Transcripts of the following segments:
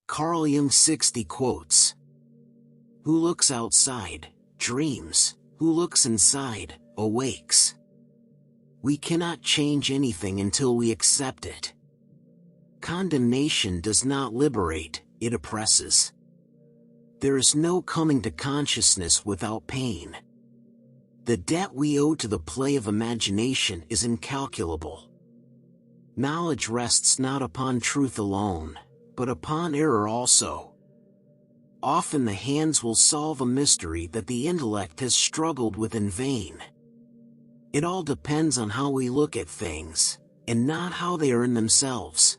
Carl Jung 60 quotes. Who looks outside, dreams. Who looks inside, awakes. We cannot change anything until we accept it. Condemnation does not liberate, it oppresses. There is no coming to consciousness without pain. The debt we owe to the play of imagination is incalculable. Knowledge rests not upon truth alone, but upon error also. Often the hands will solve a mystery that the intellect has struggled with in vain. It all depends on how we look at things, and not how they are in themselves.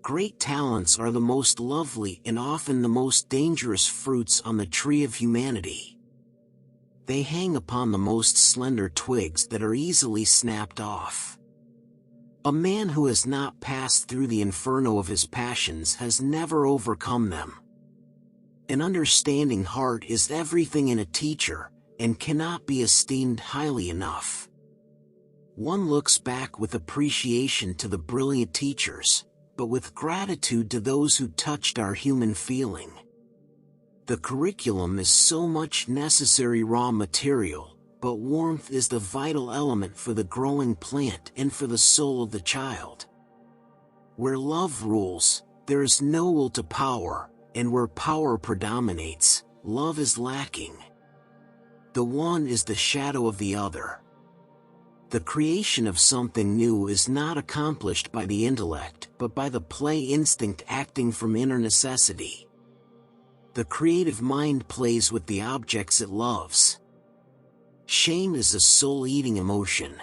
Great talents are the most lovely and often the most dangerous fruits on the tree of humanity. They hang upon the most slender twigs that are easily snapped off. A man who has not passed through the inferno of his passions has never overcome them. An understanding heart is everything in a teacher, and cannot be esteemed highly enough. One looks back with appreciation to the brilliant teachers, but with gratitude to those who touched our human feeling. The curriculum is so much necessary raw material, but warmth is the vital element for the growing plant and for the soul of the child. Where love rules, there is no will to power, and where power predominates, love is lacking. The one is the shadow of the other. The creation of something new is not accomplished by the intellect, but by the play instinct acting from inner necessity. The creative mind plays with the objects it loves. Shame is a soul-eating emotion.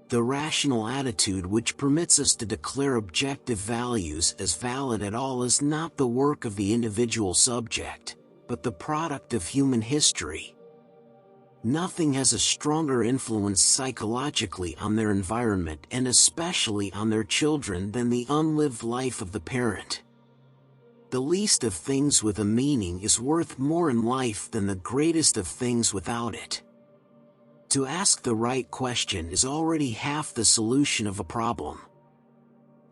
The rational attitude which permits us to declare objective values as valid at all is not the work of the individual subject, but the product of human history. Nothing has a stronger influence psychologically on their environment and especially on their children than the unlived life of the parent. The least of things with a meaning is worth more in life than the greatest of things without it. To ask the right question is already half the solution of a problem.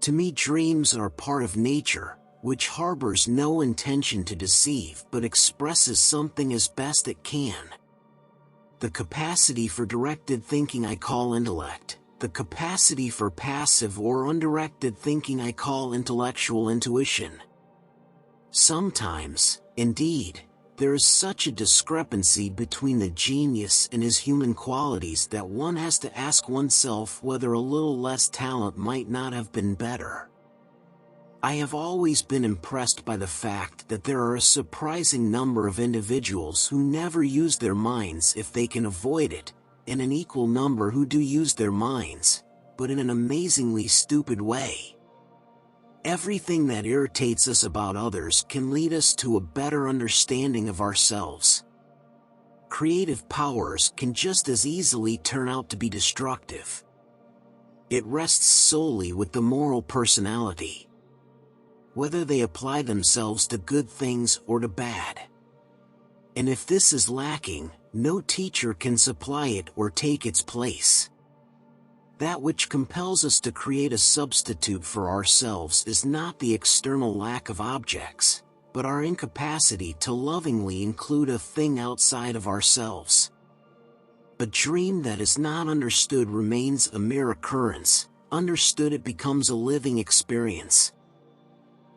To me, dreams are part of nature, which harbors no intention to deceive but expresses something as best it can. The capacity for directed thinking I call intellect. The capacity for passive or undirected thinking I call intellectual intuition. Sometimes, indeed, there is such a discrepancy between the genius and his human qualities that one has to ask oneself whether a little less talent might not have been better. I have always been impressed by the fact that there are a surprising number of individuals who never use their minds if they can avoid it, and an equal number who do use their minds, but in an amazingly stupid way. Everything that irritates us about others can lead us to a better understanding of ourselves. Creative powers can just as easily turn out to be destructive. It rests solely with the moral personality, whether they apply themselves to good things or to bad. And if this is lacking, no teacher can supply it or take its place. That which compels us to create a substitute for ourselves is not the external lack of objects, but our incapacity to lovingly include a thing outside of ourselves. A dream that is not understood remains a mere occurrence. Understood, it becomes a living experience.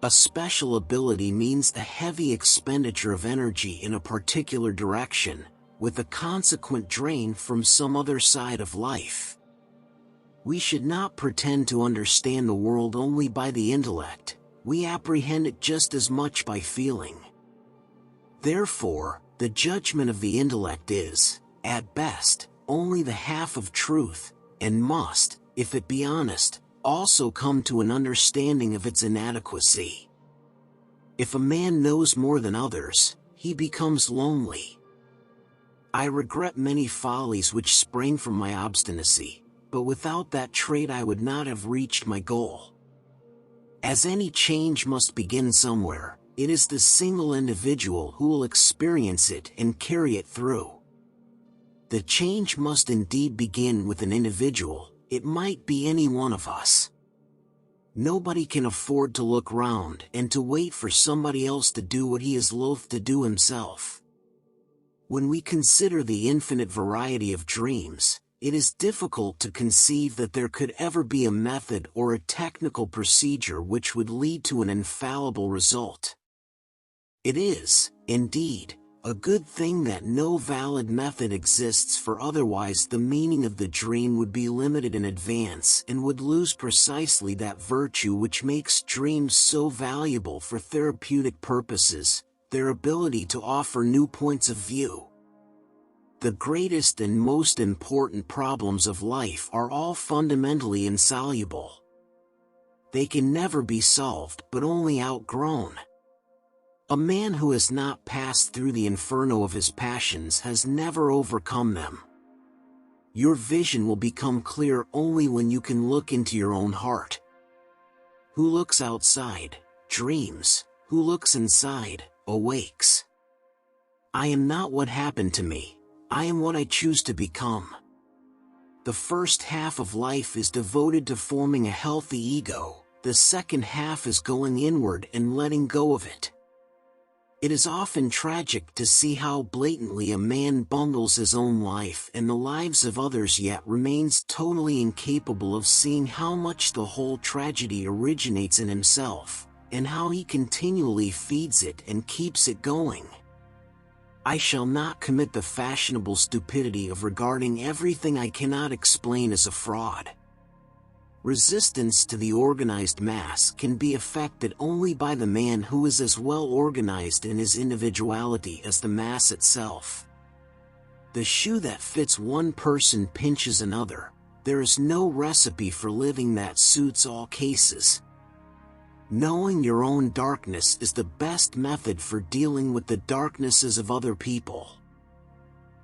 A special ability means a heavy expenditure of energy in a particular direction, with a consequent drain from some other side of life. We should not pretend to understand the world only by the intellect. We apprehend it just as much by feeling. Therefore, the judgment of the intellect is, at best, only the half of truth, and must, if it be honest, also come to an understanding of its inadequacy. If a man knows more than others, he becomes lonely. I regret many follies which sprang from my obstinacy, but without that trait I would not have reached my goal. As any change must begin somewhere, it is the single individual who will experience it and carry it through. The change must indeed begin with an individual. It might be any one of us. Nobody can afford to look round and to wait for somebody else to do what he is loath to do himself. When we consider the infinite variety of dreams, it is difficult to conceive that there could ever be a method or a technical procedure which would lead to an infallible result. It is, indeed, a good thing that no valid method exists, for otherwise the meaning of the dream would be limited in advance and would lose precisely that virtue which makes dreams so valuable for therapeutic purposes, their ability to offer new points of view. The greatest and most important problems of life are all fundamentally insoluble. They can never be solved but only outgrown. A man who has not passed through the inferno of his passions has never overcome them. Your vision will become clear only when you can look into your own heart. Who looks outside, dreams. Who looks inside, awakes. I am not what happened to me. I am what I choose to become. The first half of life is devoted to forming a healthy ego. The second half is going inward and letting go of it. It is often tragic to see how blatantly a man bungles his own life and the lives of others, yet remains totally incapable of seeing how much the whole tragedy originates in himself, and how he continually feeds it and keeps it going. I shall not commit the fashionable stupidity of regarding everything I cannot explain as a fraud. Resistance to the organized mass can be effected only by the man who is as well organized in his individuality as the mass itself. The shoe that fits one person pinches another. There is no recipe for living that suits all cases. Knowing your own darkness is the best method for dealing with the darknesses of other people.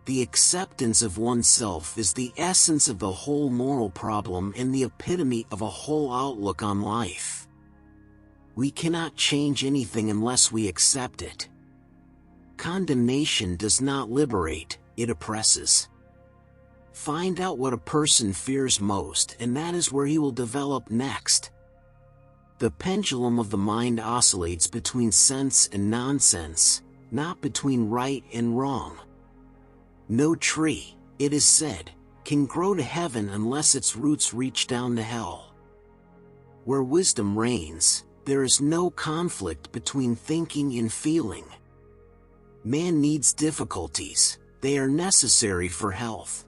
The acceptance of oneself is the essence of the whole moral problem and the epitome of a whole outlook on life. We cannot change anything unless we accept it. Condemnation does not liberate, it oppresses. Find out what a person fears most, and that is where he will develop next. The pendulum of the mind oscillates between sense and nonsense, not between right and wrong. No tree, it is said, can grow to heaven unless its roots reach down to hell. Where wisdom reigns, there is no conflict between thinking and feeling. Man needs difficulties, they are necessary for health.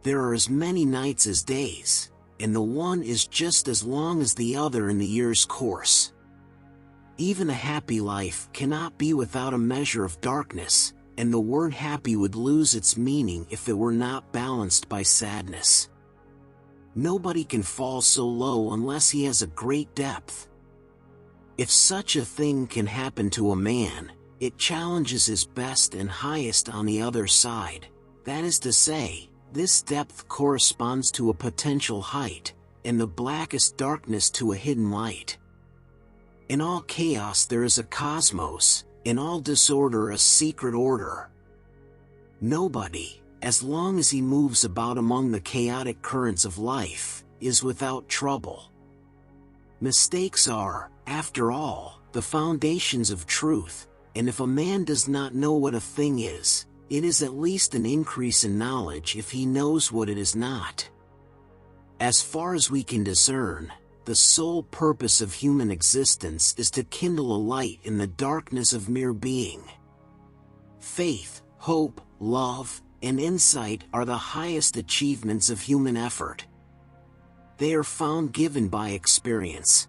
There are as many nights as days, and the one is just as long as the other in the year's course. Even a happy life cannot be without a measure of darkness, and the word happy would lose its meaning if it were not balanced by sadness. Nobody can fall so low unless he has a great depth. If such a thing can happen to a man, it challenges his best and highest on the other side. That is to say, this depth corresponds to a potential height, and the blackest darkness to a hidden light. In all chaos there is a cosmos, in all disorder a secret order. Nobody, as long as he moves about among the chaotic currents of life, is without trouble. Mistakes are, after all, the foundations of truth, and if a man does not know what a thing is, it is at least an increase in knowledge if he knows what it is not. As far as we can discern, the sole purpose of human existence is to kindle a light in the darkness of mere being. Faith, hope, love, and insight are the highest achievements of human effort. They are found given by experience.